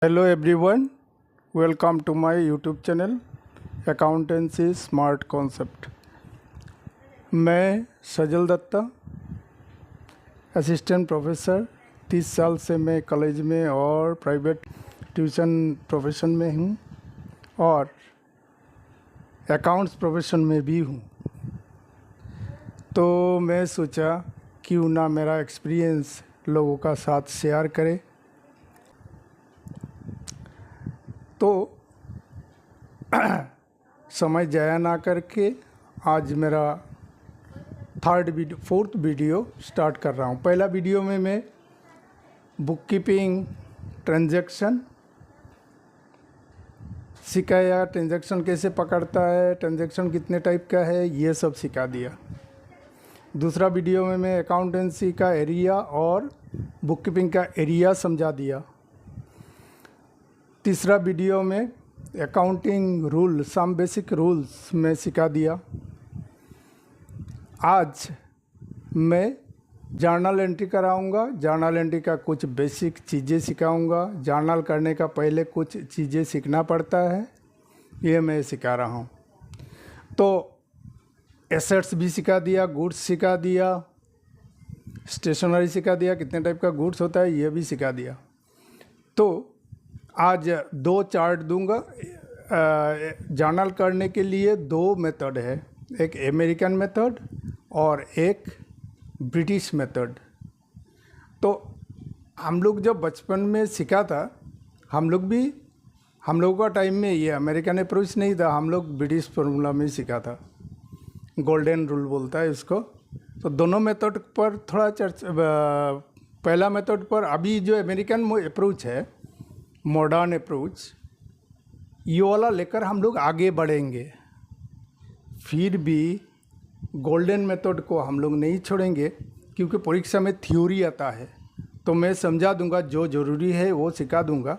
Hello everyone, welcome to my YouTube channel accountancy smart concept. मैं Sajal Dutta, assistant professor. 30 साल से मैं कॉलेज में और प्राइवेट ट्यूशन प्रोफेशन में हूँ और अकाउंट्स प्रोफेशन में भी हूँ। तो मैं सोचा क्यों ना मेरा एक्सपीरियंस लोगों का साथ शेयर करे। तो समय जाया ना करके आज मेरा फोर्थ वीडियो स्टार्ट कर रहा हूँ। पहला वीडियो में मैं बुक कीपिंग, ट्रांजैक्शन सिखाया, ट्रांजैक्शन कैसे पकड़ता है, ट्रांजैक्शन कितने टाइप का है, ये सब सिखा दिया। दूसरा वीडियो में मैं अकाउंटेंसी का एरिया और बुक कीपिंग का एरिया समझा दिया। तीसरा वीडियो में accounting rule, some basic rules में सिखा दिया। आज मैं जर्नल एंट्री कराऊंगा। जर्नल एंट्री का कुछ बेसिक चीज़ें सिखाऊंगा। जर्नल करने का पहले कुछ चीज़ें सीखना पड़ता है, ये मैं सिखा रहा हूँ। तो एसेट्स भी सिखा दिया, गुड्स सिखा दिया, स्टेशनरी सिखा दिया, कितने टाइप का गुड्स होता है ये भी सिखा दिया। तो आज 2 चार्ट दूंगा। जर्नल करने के लिए 2 मेथड है, एक अमेरिकन मेथड और एक ब्रिटिश मेथड। तो हम लोग जब बचपन में सीखा था, हम लोगों का टाइम में ये अमेरिकन अप्रोच नहीं था, हम लोग ब्रिटिश फॉर्मूला में सीखा था। गोल्डन रूल बोलता है इसको। तो दोनों मेथड पर थोड़ा चर्चा। पहला मेथड पर अभी जो अमेरिकन अप्रोच है, मॉडर्न अप्रोच, ये वाला लेकर हम लोग आगे बढ़ेंगे। फिर भी गोल्डन मेथड को हम लोग नहीं छोड़ेंगे, क्योंकि परीक्षा में थ्योरी आता है। तो मैं समझा दूंगा, जो ज़रूरी है वो सिखा दूंगा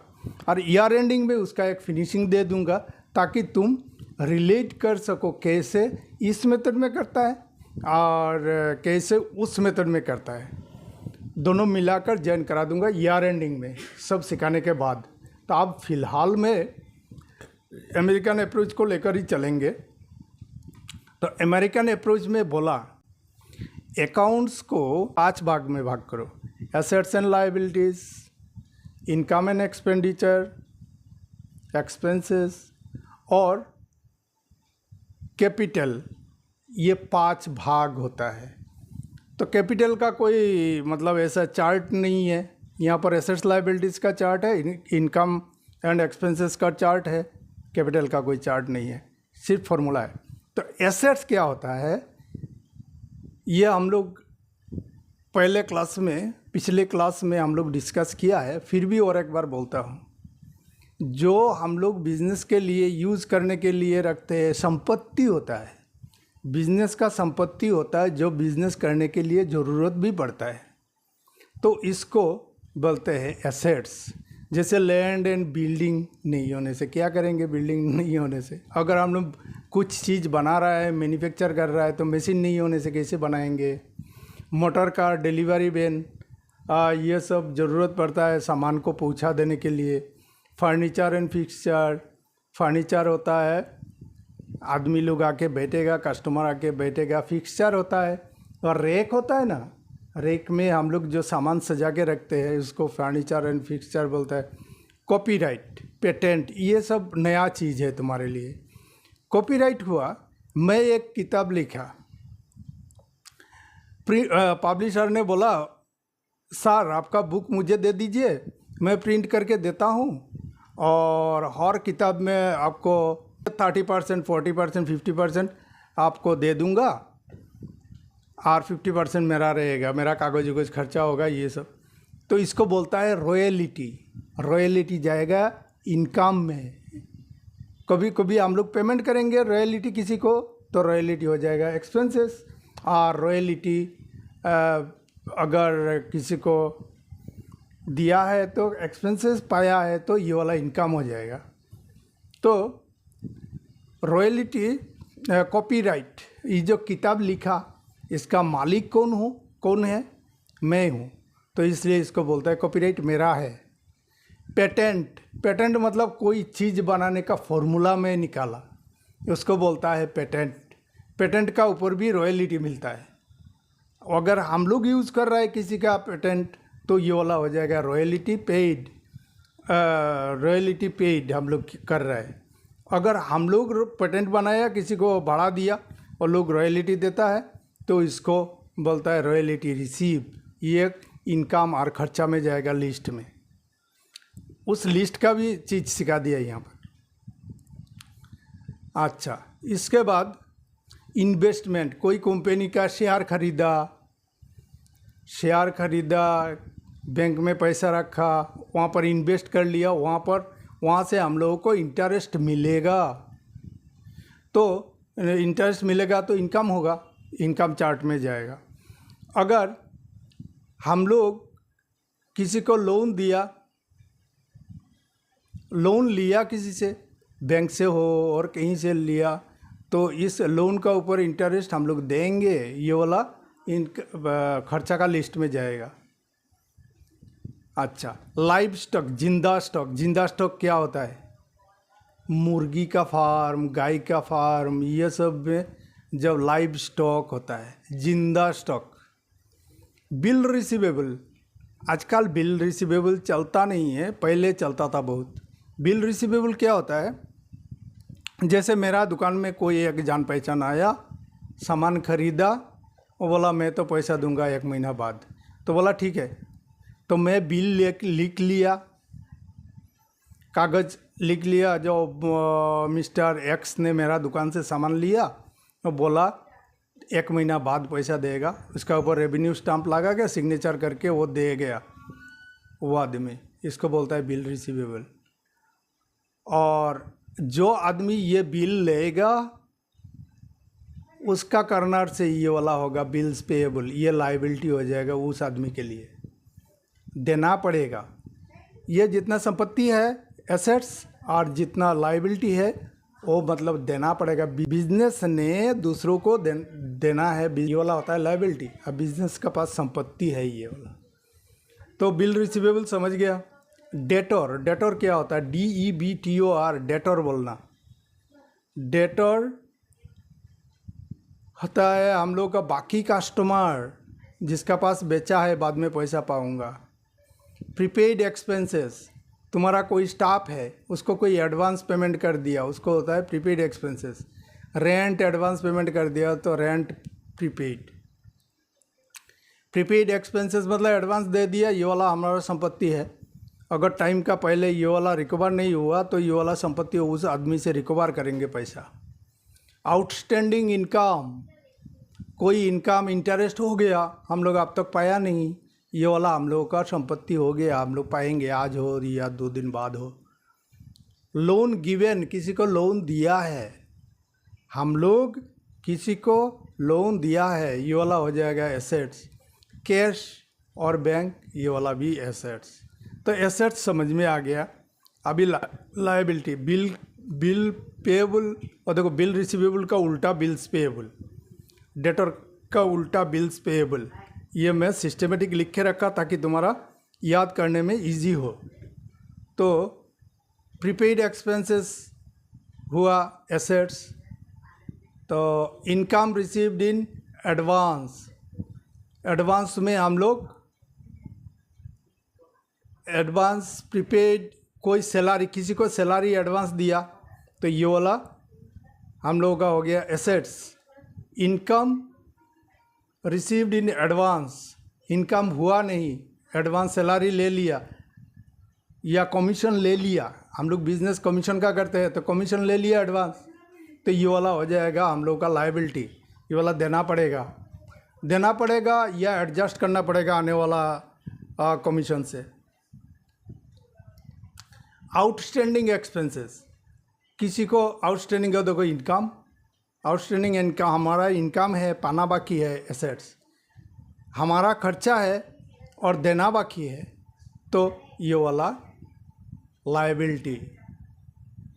और ईयर एंडिंग में उसका एक फिनिशिंग दे दूंगा, ताकि तुम रिलेट कर सको कैसे इस मेथड में करता है और कैसे उस मेथड में करता है। दोनों मिलाकर जॉइन करा दूंगा ईयर एंडिंग में, सब सिखाने के बाद। तो अब फ़िलहाल में अमेरिकन अप्रोच को लेकर ही चलेंगे। तो अमेरिकन अप्रोच में बोला, अकाउंट्स को 5 भाग में भाग करो। Assets and liabilities, income and expenditure, expenses और कैपिटल, ये 5 भाग होता है। तो कैपिटल का कोई मतलब ऐसा चार्ट नहीं है। यहाँ पर एसेट्स लायबिलिटीज़ का चार्ट है, इनकम एंड एक्सपेंसेस का चार्ट है, कैपिटल का कोई चार्ट नहीं है, सिर्फ फॉर्मूला है। तो एसेट्स क्या होता है, ये हम लोग पिछले क्लास में हम लोग डिस्कस किया है, फिर भी और एक बार बोलता हूँ। जो हम लोग बिजनेस के लिए यूज़ करने के लिए रखते हैं, संपत्ति होता है, बिजनेस का संपत्ति होता है, जो बिजनेस करने के लिए ज़रूरत भी पड़ता है। तो इसको बोलते हैं एसेट्स। जैसे लैंड एंड बिल्डिंग नहीं होने से क्या करेंगे, बिल्डिंग नहीं होने से। अगर हम लोग कुछ चीज़ बना रहा है, मैन्युफैक्चर कर रहा है, तो मशीन नहीं होने से कैसे बनाएंगे। मोटर कार, डिलीवरी वैन, ये सब ज़रूरत पड़ता है सामान को पहुंचा देने के लिए। फर्नीचर एंड फिक्सचर, फर्नीचर होता है, आदमी लोग आके बैठेगा, कस्टमर आके बैठेगा, फिक्सचर होता है। और रैक होता है ना, रैक में हम लोग जो सामान सजा के रखते हैं, उसको फर्नीचर एंड फिक्सचर बोलता है। कॉपीराइट, पेटेंट, ये सब नया चीज़ है तुम्हारे लिए। कॉपीराइट हुआ, मैं एक किताब लिखा, पब्लिशर ने बोला, सर आपका बुक मुझे दे दीजिए, मैं प्रिंट करके देता हूँ और हर किताब में आपको 30%, 40%, 50% आपको दे दूँगा और 50% मेरा रहेगा, मेरा कागज वगज खर्चा होगा, ये सब। तो इसको बोलता है रॉयल्टी। रॉयल्टी जाएगा इनकम में। कभी कभी हम लोग पेमेंट करेंगे रॉयल्टी किसी को, तो रॉयल्टी हो जाएगा एक्सपेंसेस। और रॉयल्टी अगर किसी को दिया है तो एक्सपेंसेस, पाया है तो ये वाला इनकम हो जाएगा। तो रॉयल्टी, कॉपीराइट, ये जो किताब लिखा, इसका मालिक कौन है, मैं हूँ। तो इसलिए इसको बोलता है कॉपीराइट मेरा है। पेटेंट, पेटेंट मतलब कोई चीज़ बनाने का फॉर्मूला में निकाला, उसको बोलता है पेटेंट। पेटेंट का ऊपर भी रॉयल्टी मिलता है। अगर हम लोग यूज़ कर रहे हैं किसी का पेटेंट तो ये वाला हो जाएगा रॉयल्टी पेड। रॉयल्टी पेड हम लोग कर रहे हैं। अगर हम लोग पेटेंट बनाया, किसी को बढ़ा दिया और लोग रॉयल्टी देता है तो इसको बोलता है रॉयल्टी रिसीव। ये इनकम और खर्चा में जाएगा लिस्ट में। उस लिस्ट का भी चीज़ सिखा दिया यहाँ पर। अच्छा, इसके बाद इन्वेस्टमेंट, कोई कंपनी का शेयर खरीदा, बैंक में पैसा रखा, वहाँ पर इन्वेस्ट कर लिया, वहाँ से हम लोगों को इंटरेस्ट मिलेगा। तो इंटरेस्ट मिलेगा तो इनकम होगा, इनकम चार्ट में जाएगा। अगर हम लोग किसी को लोन लिया किसी से, बैंक से हो और कहीं से लिया, तो इस लोन का ऊपर इंटरेस्ट हम लोग देंगे, ये वाला खर्चा का लिस्ट में जाएगा। अच्छा, लाइव स्टॉक, जिंदा स्टॉक क्या होता है? मुर्गी का फार्म, गाय का फार्म, ये सब में जब लाइव स्टॉक होता है। जिंदा स्टॉक। बिल रिसीवेबल, आजकल बिल रिसीवेबल चलता नहीं है, पहले चलता था बहुत। बिल रिसीवेबल क्या होता है? जैसे मेरा दुकान में कोई एक जान पहचान आया, सामान खरीदा, वो बोला मैं तो पैसा दूंगा 1 महीना बाद। तो बोला ठीक है, तो मैं बिल लिख लिया, कागज़ लिख लिया। जो मिस्टर एक्स ने मेरा दुकान से सामान लिया, तो बोला 1 महीना बाद पैसा देगा। उसका ऊपर रेवेन्यू स्टाम्प लगा के सिग्नेचर करके वो दे गया वो आदमी। इसको बोलता है बिल रिसीवेबल। और जो आदमी ये बिल लेगा उसका कर्नर से ये वाला होगा बिल्स पेएबल। ये लाइबिलिटी हो जाएगा उस आदमी के लिए, देना पड़ेगा। ये जितना संपत्ति है एसेट्स और जितना लाइबिलिटी है वो मतलब देना पड़ेगा। बिजनेस ने दूसरों को देना है, ये वाला होता है लाइबिलिटी। अब बिजनेस का पास संपत्ति है ये वाला। तो बिल रिसीवेबल समझ गया। डेटोर क्या होता है? DEBTOR, डेटोर बोलना। डेटोर होता है हम लोग का बाकी कस्टमर जिसका पास बेचा है, बाद में पैसा पाऊंगा। प्रीपेड एक्सपेंसेस, तुम्हारा कोई स्टाफ है उसको कोई एडवांस पेमेंट कर दिया, उसको होता है prepaid expenses. Rent advance payment कर दिया तो रेंट प्रीपेड। प्रीपेड एक्सपेंसेस मतलब एडवांस दे दिया, ये वाला हमारा संपत्ति है। अगर टाइम का पहले ये वाला रिकवर नहीं हुआ तो ये वाला संपत्ति उस आदमी से रिकवर करेंगे पैसा। आउटस्टैंडिंग इनकम, कोई इनकम इंटरेस्ट हो गया, हम लोग अब तक पाया नहीं, ये वाला हम लोगों का संपत्ति हो गया, हम लोग पाएंगे, आज हो या 2 दिन बाद हो। लोन गिवन, किसी को लोन दिया है, हम लोग किसी को लोन दिया है, ये वाला हो जाएगा एसेट्स। कैश और बैंक, ये वाला भी एसेट्स। तो एसेट्स समझ में आ गया। अभी लायबिलिटी, बिल पेएबल, और देखो बिल रिसीवेबल का उल्टा बिल्स पेएबल, डेटर का उल्टा बिल्स पेएबल। ये मैं सिस्टमेटिक लिख के रखा ताकि तुम्हारा याद करने में इजी हो। तो प्रीपेड एक्सपेंसेस हुआ एसेट्स। तो income received in advance, advance में हम लोग एडवांस प्रीपेड, कोई सैलरी, किसी को सैलरी एडवांस दिया तो ये वाला हम लोगों का हो गया assets. Income received in advance, income हुआ नहीं, एडवांस सैलरी ले लिया या कमीशन ले लिया, हम लोग बिजनेस कमीशन का करते हैं तो कमीशन ले लिया एडवांस, तो ये वाला हो जाएगा हम लोग का लायबिलिटी। ये वाला देना पड़ेगा या एडजस्ट करना पड़ेगा आने वाला कमीशन से। आउटस्टैंडिंग एक्सपेंसेस, किसी को आउटस्टैंडिंग है, देखो इनकम, आउटस्टैंडिंग इनकम, हमारा इनकम है, पाना बाकी है एसेट्स, हमारा खर्चा है और देना बाकी है, तो ये वाला लायबिलिटी।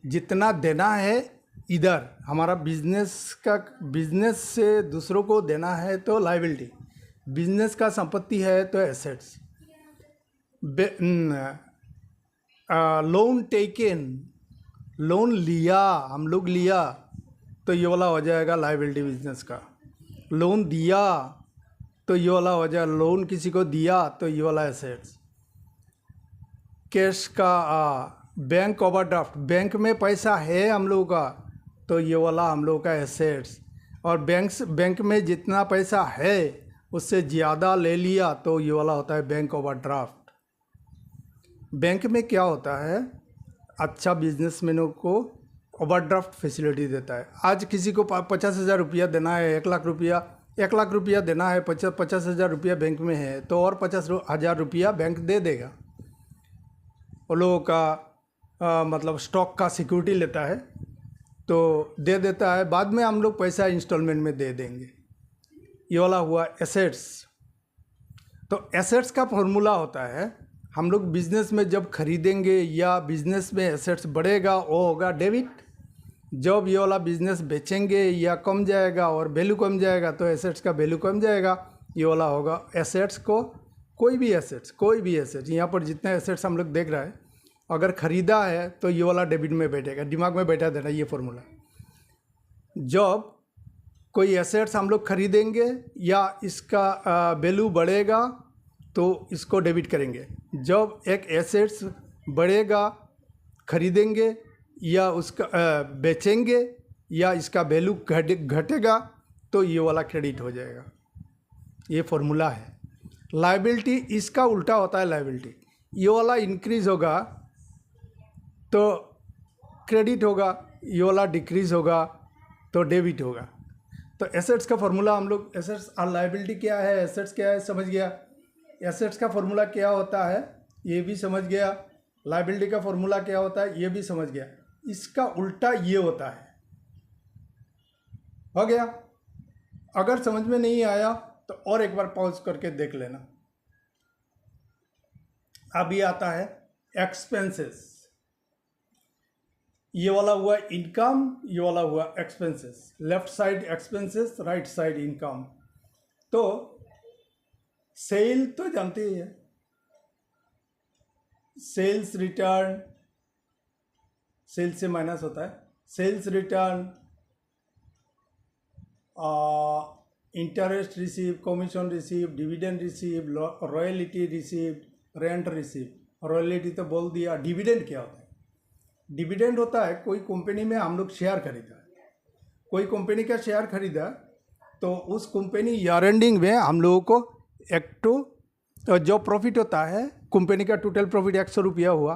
जितना देना है इधर हमारा बिजनेस से दूसरों को देना है तो लायबिलिटी, बिजनेस का संपत्ति है तो एसेट्स। लोन टेकन, लोन लिया, हम लोग लिया, तो ये वाला हो जाएगा लाइबिलिटी बिजनेस का। लोन दिया तो ये वाला हो जाएगा, लोन किसी को दिया तो ये वाला एसेट्स। कैश का बैंक ओवरड्राफ्ट, बैंक में पैसा है हम लोगों का तो ये वाला हम लोगों का एसेट्स। और बैंक में जितना पैसा है उससे ज़्यादा ले लिया तो ये वाला होता है बैंक ओवरड्राफ्ट। बैंक में क्या होता है, अच्छा बिजनेसमैनों को ओवरड्राफ्ट फैसिलिटी देता है। आज किसी को 50,000 रुपया देना है, 1 लाख रुपया देना है, 50,000 रुपया बैंक में है तो और 50,000 रुपया बैंक दे देगा। वो लोगों का मतलब स्टॉक का सिक्योरिटी लेता है तो दे देता है, बाद में हम लोग पैसा इंस्टॉलमेंट में दे देंगे। ये वाला हुआ एसेट्स। तो एसेट्स का फॉर्मूला होता है, हम लोग बिजनेस में जब खरीदेंगे या बिजनेस में एसेट्स बढ़ेगा वो होगा डेबिट। जब ये वाला बिजनेस बेचेंगे या कम जाएगा और वैल्यू कम जाएगा तो एसेट्स का वैल्यू कम जाएगा, ये वाला होगा एसेट्स को। कोई भी एसेट्स यहाँ पर जितने एसेट्स हम लोग देख रहे हैं, अगर ख़रीदा है तो ये वाला डेबिट में बैठेगा। दिमाग में बैठा देना ये फॉर्मूला। जब कोई एसेट्स हम लोग खरीदेंगे या इसका वैल्यू बढ़ेगा तो इसको डेबिट करेंगे। जब एक एसेट्स बढ़ेगा, खरीदेंगे या उसका बेचेंगे या इसका वैल्यू घटेगा तो ये वाला क्रेडिट हो जाएगा। ये फॉर्मूला है। लायबिलिटी इसका उल्टा होता है। लायबिलिटी ये वाला इंक्रीज होगा तो क्रेडिट होगा, ये वाला डिक्रीज होगा तो डेबिट होगा। तो एसेट्स का फॉर्मूला हम लोग, एसेट्स और लायबिलिटी क्या है, एसेट्स क्या है समझ गया, एसेट्स का फॉर्मूला क्या होता है ये भी समझ गया, लायबिलिटी का फॉर्मूला क्या होता है ये भी समझ गया। इसका उल्टा ये होता है। हो गया। अगर समझ में नहीं आया तो और एक बार पॉज करके देख लेना। अभी आता है एक्सपेंसेस। ये वाला हुआ इनकम, ये वाला हुआ expenses. Left side expenses, right side income. तो सेल तो जानते ही है, सेल्स रिटर्न, सेल्स से माइनस होता है, sales return, interest receive, commission receive, dividend receive, royalty receive, rent receive. Royalty तो बोल दिया। डिविडेंड क्या होता है? डिविडेंड होता है कोई कंपनी में हम लोग शेयर खरीदा, कोई कंपनी का शेयर खरीदा तो उस कंपनी ईयर एंडिंग में हम लोगों को जो प्रॉफिट होता है, कंपनी का टोटल प्रॉफिट 100 रुपया हुआ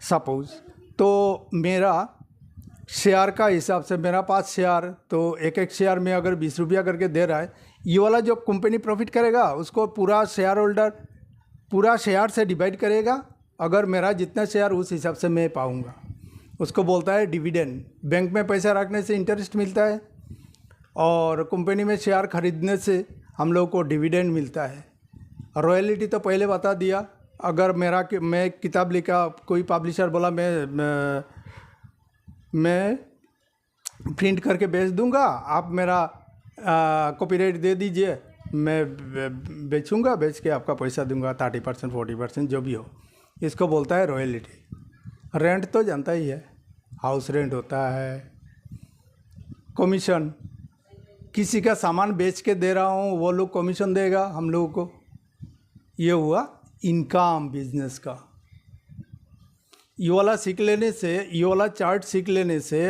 सपोज, तो मेरा शेयर का हिसाब से मेरा 5 शेयर, तो एक शेयर में अगर 20 रुपया करके दे रहा है, ये वाला जो कंपनी प्रॉफिट करेगा उसको पूरा शेयर होल्डर पूरा शेयर से डिवाइड करेगा। अगर मेरा जितना शेयर उस हिसाब से मैं पाऊंगा, उसको बोलता है डिविडेंड। बैंक में पैसा रखने से इंटरेस्ट मिलता है और कंपनी में शेयर खरीदने से हम लोग को डिविडेंड मिलता है। रॉयल्टी तो पहले बता दिया। अगर मैं किताब लिखा, कोई पब्लिशर बोला मैं प्रिंट करके बेच दूंगा, आप मेरा कॉपीराइट दे दीजिए, मैं बेचूंगा, बेच के आपका पैसा दूंगा 30% 40% जो भी हो, इसको बोलता है रॉयल्टी। रेंट तो जानता ही है, हाउस रेंट होता है। कमीशन, किसी का सामान बेच के दे रहा हूँ, वो लोग कमीशन देगा हम लोगों को। ये हुआ इनकम बिजनेस का। ये वाला सीख लेने से, ये वाला चार्ट सीख लेने से,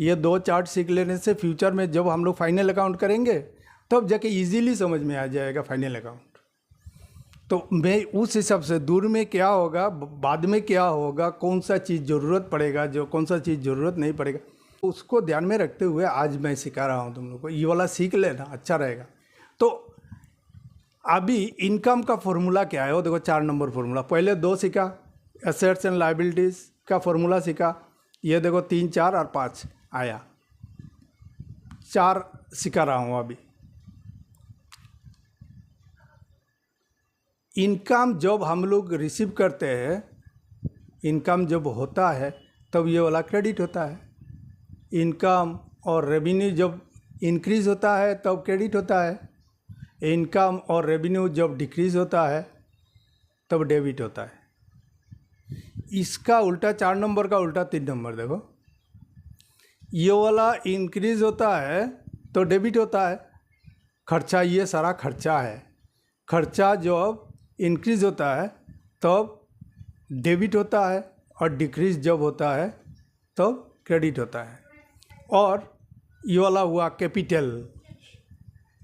ये 2 चार्ट सीख लेने से फ्यूचर में जब हम लोग फाइनल अकाउंट करेंगे तब जाके इजीली समझ में आ जाएगा फाइनल अकाउंट। तो मैं उस हिसाब से दूर में क्या होगा, बाद में क्या होगा, कौन सा चीज़ ज़रूरत पड़ेगा, जो कौन सा चीज़ ज़रूरत नहीं पड़ेगा, उसको ध्यान में रखते हुए आज मैं सिखा रहा हूँ तुम लोग को। ये वाला सीख लेना, अच्छा रहेगा। तो अभी इनकम का फॉर्मूला क्या है वो देखो, 4 नंबर फॉर्मूला। पहले 2 सीखा, एसेट्स एंड लायबिलिटीज़ का फॉर्मूला सीखा। ये देखो 3, 4 और 5 आया, 4 सिखा रहा हूँ अभी। इनकम जब हम लोग रिसीव करते हैं, इनकम जब होता है तब ये वाला क्रेडिट होता है। इनकम और रेवेन्यू जब इंक्रीज़ होता है तब क्रेडिट होता है। इनकम और रेवेन्यू जब डिक्रीज़ होता है तब डेबिट होता है। इसका उल्टा 4 नंबर का उल्टा 3 नंबर देखो, ये वाला इंक्रीज होता है तो डेबिट होता है, खर्चा ये सारा खर्चा है, खर्चा जब इंक्रीज होता है तब डेबिट होता है और डिक्रीज जब होता है तब क्रेडिट होता है। और ये वाला हुआ कैपिटल,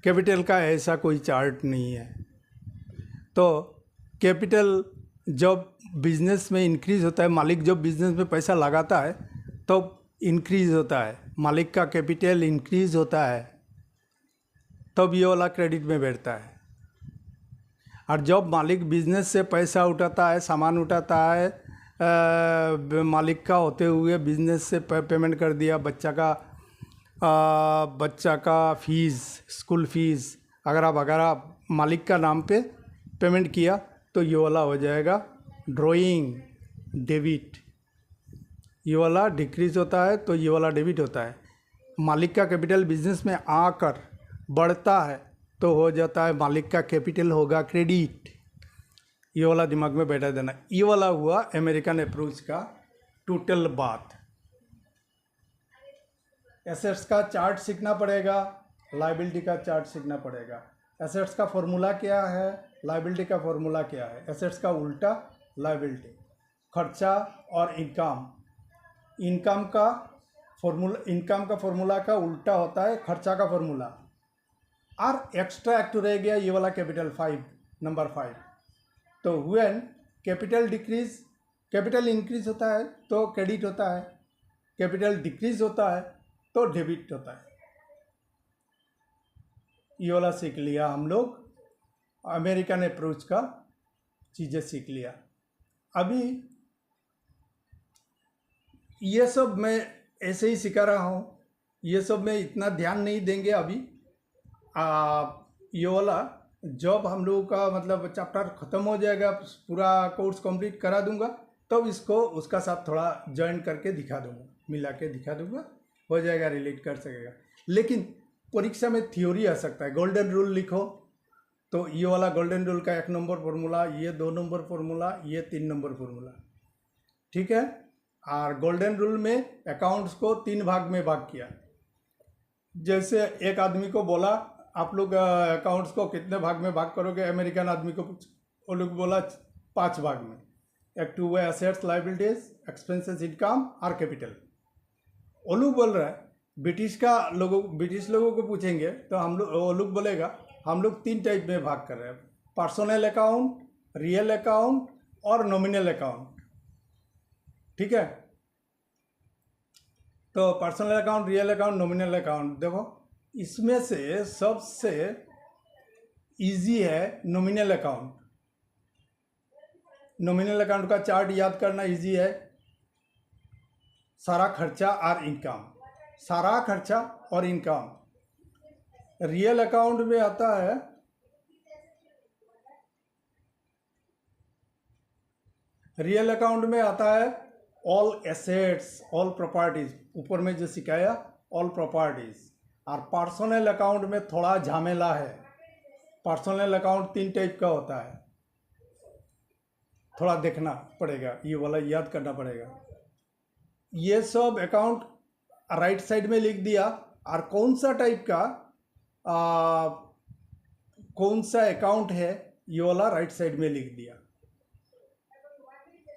कैपिटल का ऐसा कोई चार्ट नहीं है। तो कैपिटल जब बिजनेस में इंक्रीज होता है, मालिक जब बिजनेस में पैसा लगाता है तो इंक्रीज होता है, मालिक का कैपिटल इंक्रीज होता है तब ये वाला क्रेडिट में बैठता है। और जब मालिक बिजनेस से पैसा उठाता है, सामान उठाता है, मालिक का होते हुए बिजनेस से पेमेंट कर दिया, बच्चा का फीस, स्कूल फीस वगैरह मालिक का नाम पे पेमेंट किया तो ये वाला हो जाएगा ड्राइंग डेबिट। ये वाला डिक्रीज होता है तो ये वाला डेबिट होता है। मालिक का कैपिटल बिजनेस में आकर बढ़ता है तो हो जाता है मालिक का कैपिटल होगा क्रेडिट। ये वाला दिमाग में बैठा देना। ये वाला हुआ अमेरिकन अप्रोच का टोटल बात। एसेट्स का चार्ट सीखना पड़ेगा, लायबिलिटी का चार्ट सीखना पड़ेगा। एसेट्स का फॉर्मूला क्या है, लायबिलिटी का फॉर्मूला क्या है। एसेट्स का उल्टा लायबिलिटी, खर्चा और इनकम। इनकम का फॉर्मूला का उल्टा होता है खर्चा का फॉर्मूला। और एक्स्ट्रा एक्ट रह गया ये वाला कैपिटल 5, नंबर 5। तो when capital decrease, capital increase होता है तो क्रेडिट होता है, कैपिटल डिक्रीज होता है तो डेबिट होता है। ये वाला सीख लिया हम लोग, अमेरिकन अप्रोच का चीज़ें सीख लिया। अभी ये सब मैं ऐसे ही सिखा रहा हूँ, ये सब में इतना ध्यान नहीं देंगे अभी। ये वाला जब हम लोगों का मतलब चैप्टर ख़त्म हो जाएगा, पूरा कोर्स कंप्लीट करा दूंगा, तब इसको उसका साथ थोड़ा ज्वाइन करके दिखा दूंगा, मिला के दिखा दूंगा, हो जाएगा, रिलेट कर सकेगा। लेकिन परीक्षा में थ्योरी आ सकता है। गोल्डन रूल लिखो तो ये वाला गोल्डन रूल का 1 नंबर फॉर्मूला, ये 2 नंबर फॉर्मूला, ये 3 नंबर फॉर्मूला, ठीक है। और गोल्डन रूल में अकाउंट्स को 3 भाग में भाग किया। जैसे एक आदमी को बोला आप लोग अकाउंट्स को कितने भाग में भाग करोगे, अमेरिकन आदमी को वो लोग बोला 5 भाग में। एक two way assets, liabilities, expenses, income और कैपिटल। वो लोग बोल रहा है ब्रिटिश लोगों को पूछेंगे तो वो लोग बोलेगा हम लोग 3 टाइप में भाग कर रहे हैं, पर्सनल अकाउंट, रियल अकाउंट और नॉमिनल अकाउंट, ठीक है। तो personal account, real account, nominal account, देखो इसमें से सबसे इजी है नॉमिनल अकाउंट। नॉमिनल अकाउंट का चार्ट याद करना इजी है। सारा खर्चा और इनकम, सारा खर्चा और इनकम। रियल अकाउंट में आता है ऑल एसेट्स, ऑल प्रॉपर्टीज, ऊपर में जो सिखाया ऑल प्रॉपर्टीज। और पर्सनल अकाउंट में थोड़ा झमेला है। पर्सनल अकाउंट 3 टाइप का होता है, थोड़ा देखना पड़ेगा, ये वाला याद करना पड़ेगा। ये सब अकाउंट राइट साइड में लिख दिया, और कौन सा टाइप का कौन सा अकाउंट है ये वाला राइट साइड में लिख दिया।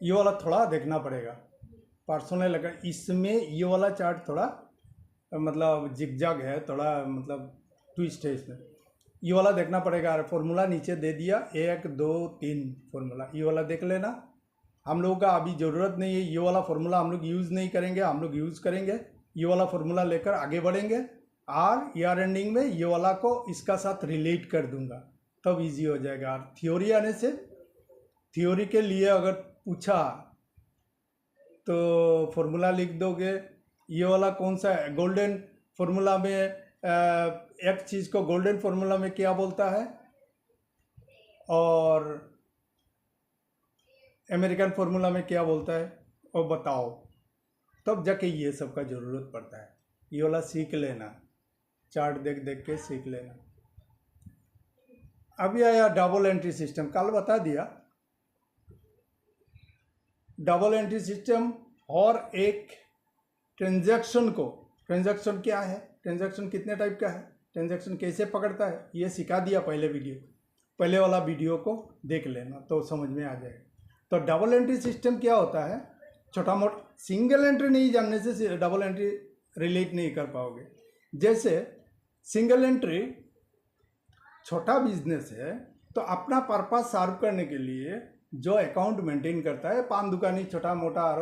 ये वाला थोड़ा देखना पड़ेगा। पर्सनल अकाउंट, इसमें ये वाला चार्ट थोड़ा मतलब जिगजाग है, थोड़ा मतलब ट्विस्ट है इसमें। ये वाला देखना पड़ेगा। फॉर्मूला नीचे दे दिया 1 2 3 फॉर्मूला, ये वाला देख लेना। हम लोगों का अभी ज़रूरत नहीं है, ये वाला फॉर्मूला हम लोग यूज़ नहीं करेंगे। हम लोग यूज़ करेंगे ये वाला फॉर्मूला लेकर आगे बढ़ेंगे, और ईयर एंडिंग में ये वाला को इसका साथ रिलेट कर दूंगा, तब इजी हो जाएगा। और थ्योरी आने से, थ्योरी के लिए अगर पूछा तो फॉर्मूला लिख दोगे। ये वाला कौन सा है, गोल्डन फॉर्मूला में एक चीज़ को गोल्डन फॉर्मूला में क्या बोलता है, और अमेरिकन फॉर्मूला में क्या बोलता है, और बताओ, तब जाके ये सब का ज़रूरत पड़ता है। ये वाला सीख लेना, चार्ट देख देख के सीख लेना। अभी आया डबल एंट्री सिस्टम, कल बता दिया। डबल एंट्री सिस्टम और एक ट्रांजैक्शन को, ट्रांजैक्शन क्या है, ट्रांजैक्शन कितने टाइप का है, ट्रांजैक्शन कैसे पकड़ता है, ये सिखा दिया पहले वाला वीडियो को देख लेना तो समझ में आ जाएगा। तो डबल एंट्री सिस्टम क्या होता है, छोटा मोटा, सिंगल एंट्री नहीं जानने से डबल एंट्री रिलेट नहीं कर पाओगे। जैसे सिंगल एंट्री छोटा बिजनेस है तो अपना पर्पस सर्व करने के लिए जो अकाउंट मेंटेन करता है, पान दुकानी छोटा मोटा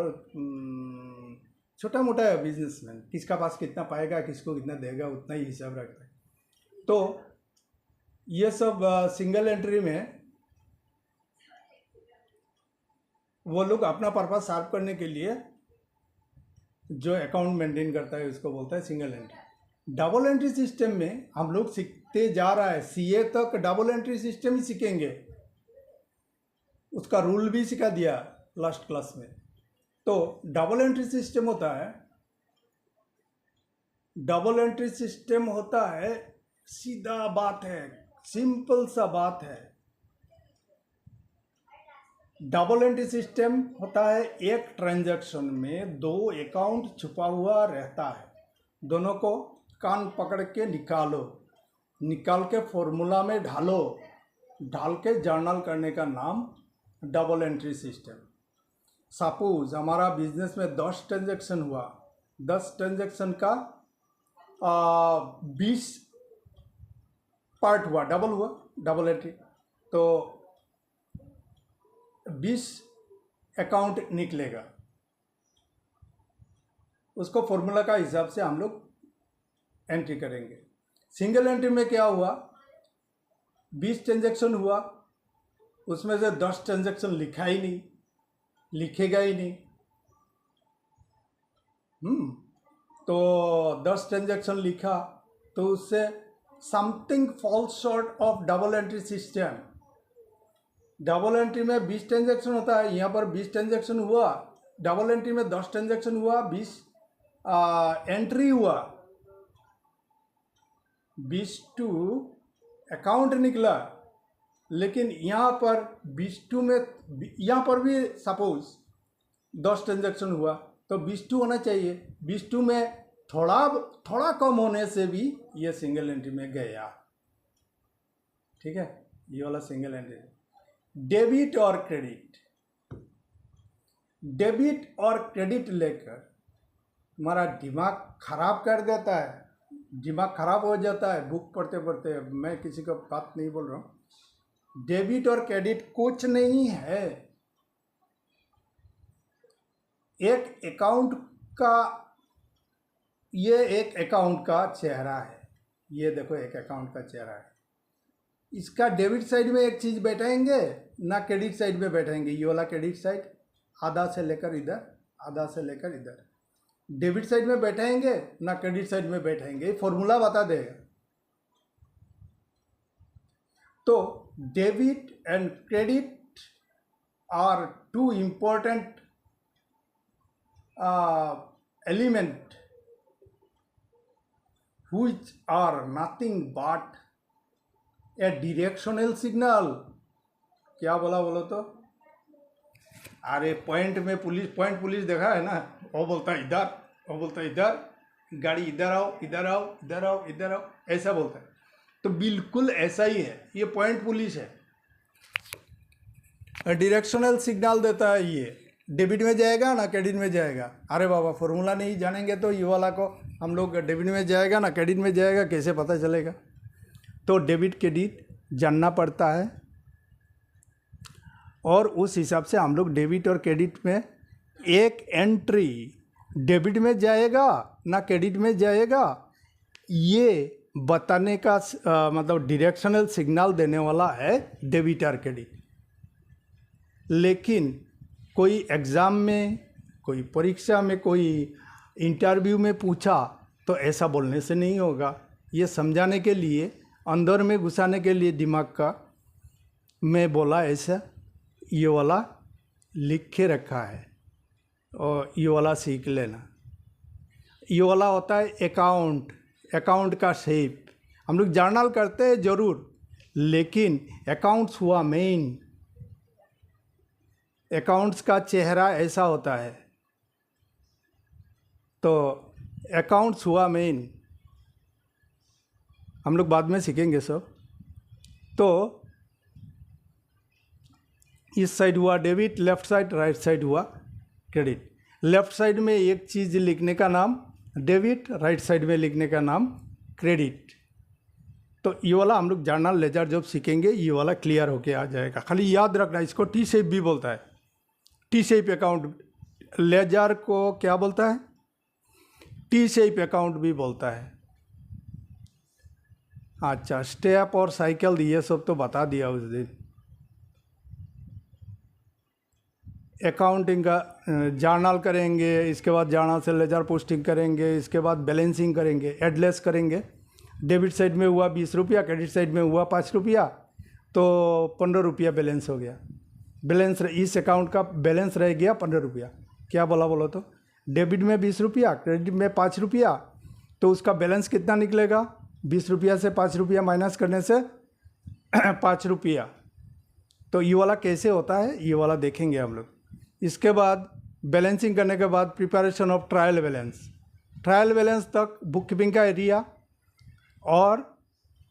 बिजनेसमैन, किसका पास कितना पाएगा, किसको कितना देगा, उतना ही हिसाब रखता है। तो ये सब सिंगल एंट्री में वो लोग अपना पर्पस सर्व करने के लिए जो अकाउंट मेंटेन करता है उसको बोलता है single entry. Double entry system में हम लोग सीखते जा रहा है, सीए तक डबल एंट्री सिस्टम ही सीखेंगे, उसका रूल भी सिखा दिया लास्ट क्लास में। तो डबल एंट्री सिस्टम होता है, डबल एंट्री सिस्टम होता है, सीधा बात है, सिंपल सा बात है। डबल एंट्री सिस्टम होता है, एक ट्रांजैक्शन में दो अकाउंट छुपा हुआ रहता है, दोनों को कान पकड़ के निकालो, निकाल के फॉर्मूला में ढालो, ढाल के जर्नल करने का नाम डबल एंट्री सिस्टम। सपोज हमारा बिजनेस में 10 ट्रांजैक्शन हुआ, 10 ट्रांजैक्शन का 20 पार्ट हुआ, डबल हुआ, डबल एंट्री, तो 20 अकाउंट निकलेगा, उसको फॉर्मूला का हिसाब से हम लोग एंट्री करेंगे। सिंगल एंट्री में क्या हुआ, 20 ट्रांजैक्शन हुआ, उसमें से 10 ट्रांजैक्शन लिखा ही नहीं, लिखेगा ही नहीं। तो 10 ट्रांजैक्शन लिखा तो उससे something false short of double entry system. Double entry में 20 ट्रांजैक्शन होता है, यहाँ पर 20 ट्रांजैक्शन हुआ, डबल एंट्री में 10 ट्रांजैक्शन हुआ, 20 एंट्री हुआ, 22 अकाउंट निकला। लेकिन यहाँ पर 22 में, यहाँ पर भी सपोज 10 ट्रांजैक्शन हुआ तो 22 होना चाहिए, 22 में थोड़ा कम होने से भी ये सिंगल एंट्री में गया। ठीक है, ये वाला सिंगल एंट्री। डेबिट और क्रेडिट, डेबिट और क्रेडिट लेकर हमारा दिमाग खराब कर देता है, दिमाग खराब हो जाता है बुक पढ़ते पढ़ते। मैं किसी को बात नहीं बोल रहा हूँ। डेबिट और क्रेडिट कुछ नहीं है, एक अकाउंट का, ये एक अकाउंट का चेहरा है, ये देखो एक अकाउंट का चेहरा है। इसका डेबिट साइड में एक चीज़ बैठाएंगे ना क्रेडिट साइड में बैठाएंगे, ये वाला क्रेडिट साइड आधा से लेकर इधर, आधा से लेकर इधर, डेबिट साइड में बैठाएंगे ना क्रेडिट साइड में बैठाएंगे, ये फॉर्मूला बता देगा। तो debit and credit are two important element which are nothing but a directional signal। क्या बोला बोलो तो, अरे पॉइंट में पुलिस, पॉइंट पुलिस देखा है ना, वो बोलता है इधर, वो बोलता है इधर, गाड़ी इधर आओ, इधर आओ, इधर आओ, इधर आओ, ऐसा बोलता है। तो बिल्कुल ऐसा ही है, ये पॉइंट पुलिस है, डायरेक्शनल सिग्नल देता है। ये डेबिट में जाएगा ना क्रेडिट में जाएगा। अरे बाबा फॉर्मूला नहीं जानेंगे तो ये वाला को हम लोग डेबिट में जाएगा ना क्रेडिट में जाएगा कैसे पता चलेगा। तो डेबिट क्रेडिट जानना पड़ता है और उस हिसाब से हम लोग डेबिट और क्रेडिट में एक एंट्री डेबिट में जाएगा ना क्रेडिट में जाएगा, ये बताने का मतलब डायरेक्शनल सिग्नल देने वाला है डेबिट और क्रेडिट। लेकिन कोई एग्ज़ाम में, कोई परीक्षा में, कोई इंटरव्यू में पूछा तो ऐसा बोलने से नहीं होगा। ये समझाने के लिए, अंदर में घुसाने के लिए दिमाग का मैं बोला ऐसा, ये वाला लिख के रखा है और ये वाला सीख लेना। ये वाला होता है अकाउंट, अकाउंट का शेप। हम लोग जर्नल करते हैं ज़रूर, लेकिन अकाउंट्स हुआ मेन। अकाउंट्स का चेहरा ऐसा होता है। तो अकाउंट्स हुआ मेन, हम लोग बाद में सीखेंगे सब। तो इस साइड हुआ debit, left side, right side हुआ क्रेडिट। लेफ्ट साइड में एक चीज़ लिखने का नाम डेबिट, राइट साइड में लिखने का नाम क्रेडिट। तो ये वाला हम लोग जर्नल लेजर जब सीखेंगे ये वाला क्लियर होके आ जाएगा। खाली याद रखना, इसको टी शेप भी बोलता है। टी शेप अकाउंट लेजर को क्या बोलता है? टी शेप अकाउंट भी बोलता है। अच्छा, स्टेप और साइकिल ये सब तो बता दिया उस दिन। अकाउंटिंग का जर्नल करेंगे, इसके बाद जर्नल से लेजर पोस्टिंग करेंगे, इसके बाद बैलेंसिंग करेंगे, एडलेस करेंगे। डेबिट साइड में हुआ 20 रुपया, क्रेडिट साइड में हुआ 5 रुपया, तो 15 रुपया बैलेंस हो गया। बैलेंस इस अकाउंट का बैलेंस रह गया 15 रुपया। क्या बोला बोलो तो? डेबिट में 20 रुपया, क्रेडिट में 5 रुपया, तो उसका बैलेंस कितना निकलेगा? 20 रुपया से 5 रुपया माइनस करने से 5 रुपया। तो ये वाला कैसे होता है ये वाला देखेंगे हम लोग। इसके बाद बैलेंसिंग करने के बाद preparation of trial balance. Trial balance तक बुक कीपिंग का एरिया, और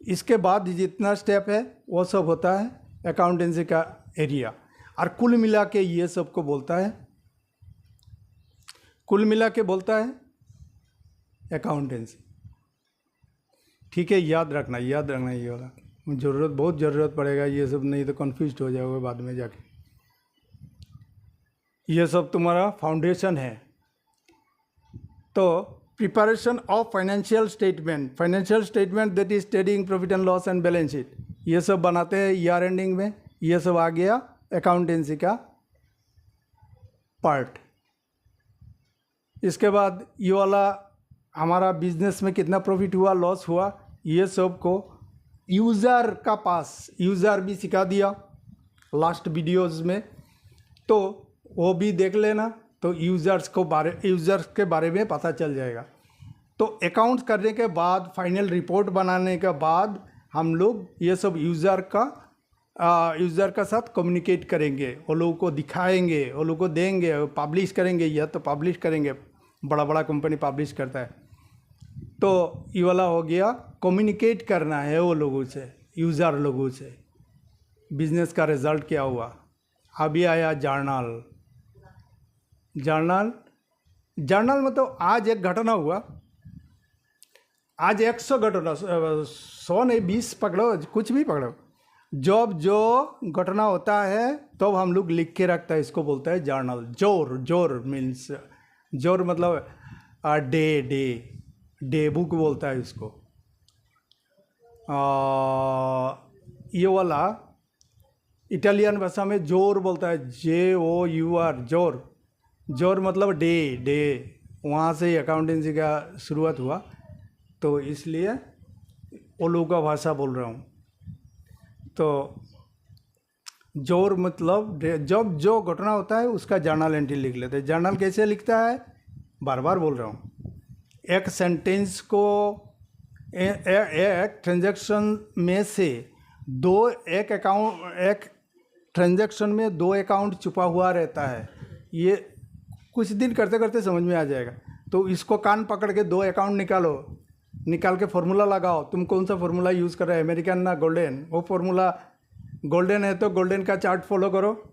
इसके बाद जितना स्टेप है वो सब होता है अकाउंटेंसी का एरिया। और कुल मिला के ये सब को बोलता है, कुल मिला के बोलता है अकाउंटेंसी। ठीक है, याद रखना ये वाला, बहुत ज़रूरत पड़ेगा ये सब, नहीं तो कन्फ्यूज हो जाओगे बाद में जाके। ये सब तुम्हारा फाउंडेशन है। तो preparation of financial statement that is trading, profit and loss and balance sheet, ये सब बनाते हैं ईयर एंडिंग में। ये सब आ गया अकाउंटेंसी का पार्ट। इसके बाद ये वाला हमारा बिजनेस में कितना प्रॉफिट हुआ, लॉस हुआ, ये सब को यूज़र का पास, यूज़र भी सिखा दिया लास्ट वीडियोस में, तो वो भी देख लेना। तो यूज़र्स के बारे में पता चल जाएगा। तो अकाउंट्स करने के बाद, फाइनल रिपोर्ट बनाने के बाद हम लोग ये सब यूज़र का साथ कम्युनिकेट करेंगे, वो लोगों को दिखाएंगे, वो लोगों को देंगे, पब्लिश करेंगे, या तो पब्लिश करेंगे, बड़ा बड़ा कंपनी पब्लिश करता है। तो ये वाला हो गया, कम्युनिकेट करना है वो लोगों से, यूज़र लोगों से, बिजनेस का रिजल्ट क्या हुआ। अभी आया जर्नल मतलब आज एक घटना हुआ, आज 100 घटना, 100 नहीं 20 पकड़ो, कुछ भी पकड़ो, जब जो घटना होता है तो हम लोग लिख के रखता है, इसको बोलता है जर्नल। जोर मीन्स, जोर मतलब डे बुक बोलता है इसको। ये वाला इटालियन भाषा में जोर बोलता है, JOUR, जोर मतलब डे, वहाँ से अकाउंटेंसी का शुरुआत हुआ, तो इसलिए वो लोगों का भाषा बोल रहा हूँ। तो जोर मतलब जब जो घटना होता है उसका जर्नल एंट्री लिख लेते हैं। जर्नल कैसे लिखता है, बार बार बोल रहा हूँ। एक सेंटेंस को, एक ट्रांजैक्शन में से एक ट्रांजैक्शन में 2 अकाउंट छुपा हुआ रहता है। ये कुछ दिन करते करते समझ में आ जाएगा। तो इसको कान पकड़ के 2 अकाउंट निकाल के फॉर्मूला लगाओ। तुम कौन सा फॉर्मूला यूज़ कर रहे हो, अमेरिकन ना गोल्डन? वो फॉर्मूला गोल्डन है तो गोल्डन का चार्ट फॉलो करो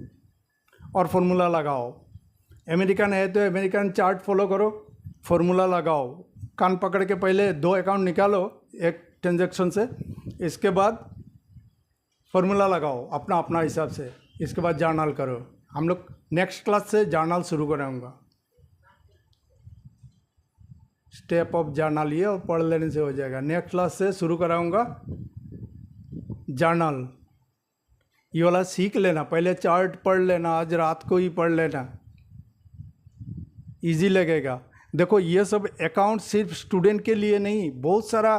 और फॉर्मूला लगाओ। अमेरिकन है तो अमेरिकन चार्ट फॉलो करो, फॉर्मूला लगाओ। कान पकड़ के पहले 2 अकाउंट निकालो एक ट्रांजैक्शन से, इसके बाद फॉर्मूला लगाओ अपना अपना हिसाब से, इसके बाद जर्नल करो। हम लोग नेक्स्ट क्लास से जर्नल शुरू करूँगा। स्टेप ऑफ जर्नल ये और पढ़ लेने से हो जाएगा। नेक्स्ट क्लास से शुरू कराऊंगा जर्नल। ये वाला सीख लेना, पहले चार्ट पढ़ लेना, आज रात को ही पढ़ लेना, इजी लगेगा। देखो ये सब अकाउंट सिर्फ स्टूडेंट के लिए नहीं, बहुत सारा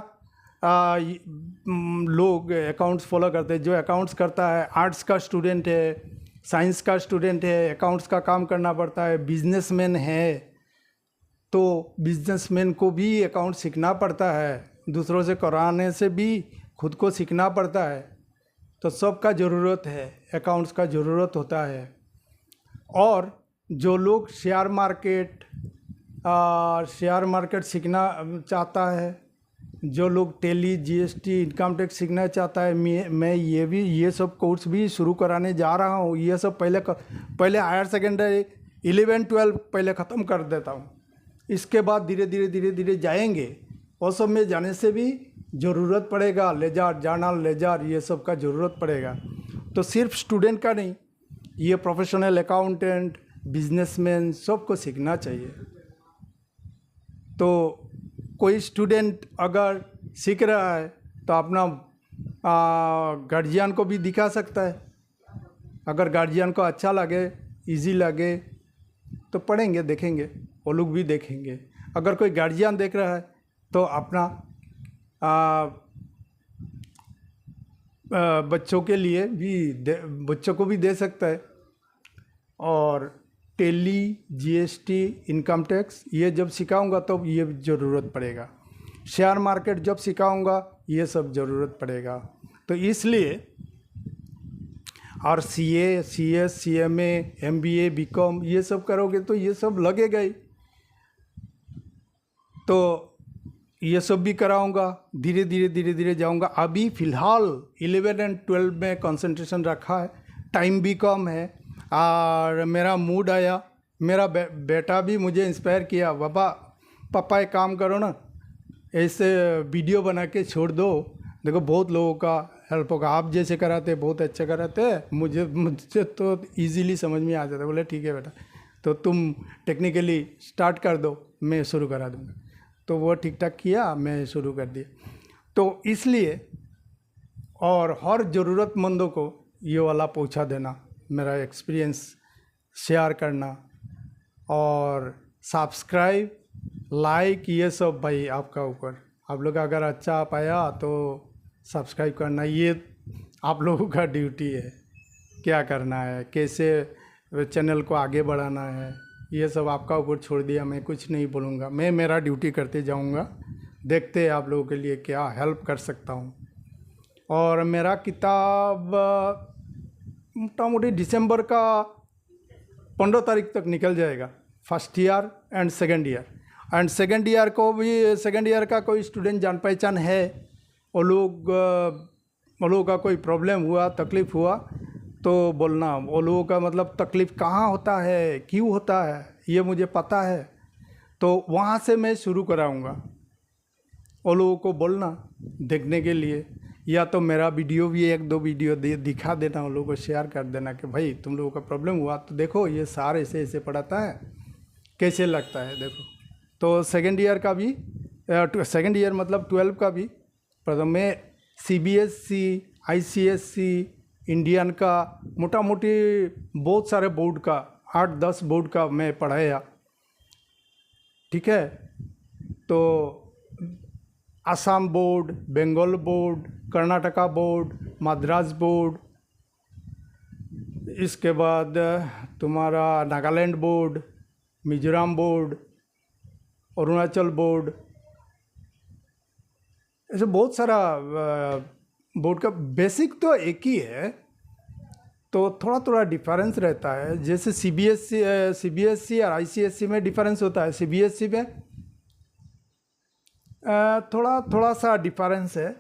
लोग अकाउंट्स फॉलो करते हैं। जो अकाउंट्स करता है, आर्ट्स का स्टूडेंट है, साइंस का स्टूडेंट है, अकाउंट्स का काम करना पड़ता है, बिजनेसमैन है तो बिजनेसमैन को भी अकाउंट सीखना पड़ता है, दूसरों से कराने से भी खुद को सीखना पड़ता है। तो सबका ज़रूरत है, अकाउंट्स का ज़रूरत होता है। और जो लोग शेयर मार्केट सीखना चाहता है, जो लोग टेली जीएसटी इनकम टैक्स सीखना चाहता है, मैं ये सब कोर्स भी शुरू कराने जा रहा हूँ। ये सब पहले हायर सेकेंडरी 11-12 पहले ख़त्म कर देता हूँ, इसके बाद धीरे धीरे जाएंगे। वो सब में जाने से भी ज़रूरत पड़ेगा, लेजर जर्नल लेजर ये सब का ज़रूरत पड़ेगा। तो सिर्फ स्टूडेंट का नहीं, ये प्रोफेशनल अकाउंटेंट बिजनेसमैन सबको सीखना चाहिए। तो कोई स्टूडेंट अगर सीख रहा है तो अपना गार्जियन को भी दिखा सकता है। अगर गार्जियन को अच्छा लगे, इजी लगे तो पढ़ेंगे, देखेंगे, वो लोग भी देखेंगे। अगर कोई गार्जियन देख रहा है तो अपना बच्चों के लिए भी बच्चों को भी दे सकता है। और टेली जीएसटी इनकम टैक्स ये जब सिखाऊंगा तो ये ज़रूरत पड़ेगा। शेयर मार्केट जब सिखाऊंगा ये सब ज़रूरत पड़ेगा। तो इसलिए और CA, CS, CMA, MBA, BCom ये सब करोगे तो ये सब लगेगा ही। तो ये सब भी कराऊंगा, धीरे धीरे जाऊंगा। अभी फ़िलहाल 11 और 12 में कंसंट्रेशन रखा है, टाइम भी कम है। और मेरा मूड आया, मेरा बेटा भी मुझे इंस्पायर किया, पापा एक काम करो ना, ऐसे वीडियो बना के छोड़ दो, देखो बहुत लोगों का हेल्प होगा। आप जैसे कराते बहुत अच्छा कराते हैं, मुझे तो इजीली समझ में आ जाता है। बोले ठीक है बेटा, तो तुम टेक्निकली स्टार्ट कर दो, मैं शुरू करा दूँगा। तो वो ठीक ठाक किया, मैं शुरू कर दिया। तो इसलिए और हर ज़रूरतमंदों को ये वाला पहुंचा देना, मेरा एक्सपीरियंस शेयर करना और सब्सक्राइब, लाइक, ये सब भाई आपका ऊपर। आप लोग अगर अच्छा पाया तो सब्सक्राइब करना, ये आप लोगों का ड्यूटी है। क्या करना है, कैसे चैनल को आगे बढ़ाना है, ये सब आपका ऊपर छोड़ दिया। मैं कुछ नहीं बोलूँगा, मैं मेरा ड्यूटी करते जाऊँगा। देखते हैं आप लोगों के लिए क्या हेल्प कर सकता हूँ। और मेरा किताब मोटा मोटी दिसंबर का 15 तारीख तक निकल जाएगा, first year and second year. And second year को भी, सेकेंड ईयर का कोई स्टूडेंट जान पहचान है, वो लोगों का कोई प्रॉब्लम हुआ, तकलीफ़ हुआ तो बोलना। वो लोगों का मतलब तकलीफ़ कहाँ होता है, क्यों होता है, ये मुझे पता है, तो वहाँ से मैं शुरू कराऊँगा। वो लोगों को बोलना देखने के लिए, या तो मेरा वीडियो भी 1-2 वीडियो दिखा देना, उन लोगों को शेयर कर देना कि भाई तुम लोगों का प्रॉब्लम हुआ तो देखो ये सार ऐसे ऐसे पढ़ाता है, कैसे लगता है देखो। तो सेकेंड ईयर का भी, सेकेंड ईयर मतलब 12 का भी, प्रथम में सीबीएसई, आईसीएसई, इंडियन का, मोटा मोटी बहुत सारे बोर्ड का, 8-10 बोर्ड का मैं पढ़ाया। ठीक है, तो Assam board, Bengal board, Karnataka board, Madras board, इसके बाद तुम्हारा Nagaland board, Mizoram board, Arunachal board, ऐसे बहुत सारा बोर्ड का। बेसिक तो एक ही है, तो थोड़ा थोड़ा डिफरेंस रहता है। जैसे सीबीएसई और आईसीएसई में डिफरेंस होता है। सीबीएसई में थोड़ा सा डिफरेंस है,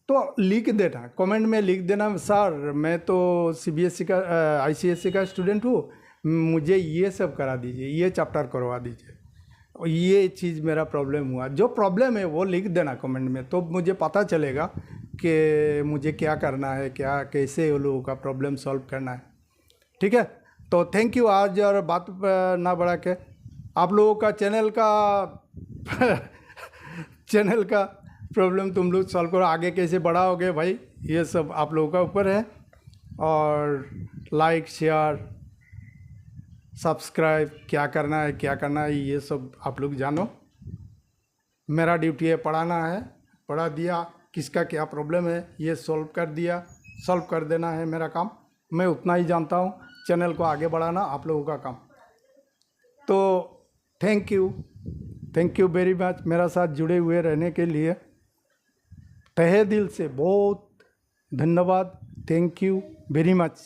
तो लिख देना, कमेंट में लिख देना, सर मैं तो सीबीएसई का आईसीएसई का स्टूडेंट हूँ, मुझे ये सब करा दीजिए, ये चैप्टर करवा दीजिए, ये चीज़ मेरा प्रॉब्लम हुआ। जो प्रॉब्लम है वो लिख देना कमेंट में, तो मुझे पता चलेगा कि मुझे क्या करना है, क्या कैसे वो लोगों का प्रॉब्लम सॉल्व करना है। ठीक है, तो थैंक यू। आज और बात ना बढ़ा के आप लोगों का चैनल का प्रॉब्लम तुम लोग सॉल्व करो, आगे कैसे बढ़ाओगे भाई, ये सब आप लोगों का ऊपर है। और लाइक, शेयर, सब्सक्राइब, क्या करना है ये सब आप लोग जानो। मेरा ड्यूटी है पढ़ाना है, पढ़ा दिया, किसका क्या प्रॉब्लम है ये सॉल्व कर देना है मेरा काम। मैं उतना ही जानता हूँ, चैनल को आगे बढ़ाना आप लोगों का काम। तो थैंक यू वेरी मच मेरा साथ जुड़े हुए रहने के लिए। तहे दिल से बहुत धन्यवाद। Thank you very much.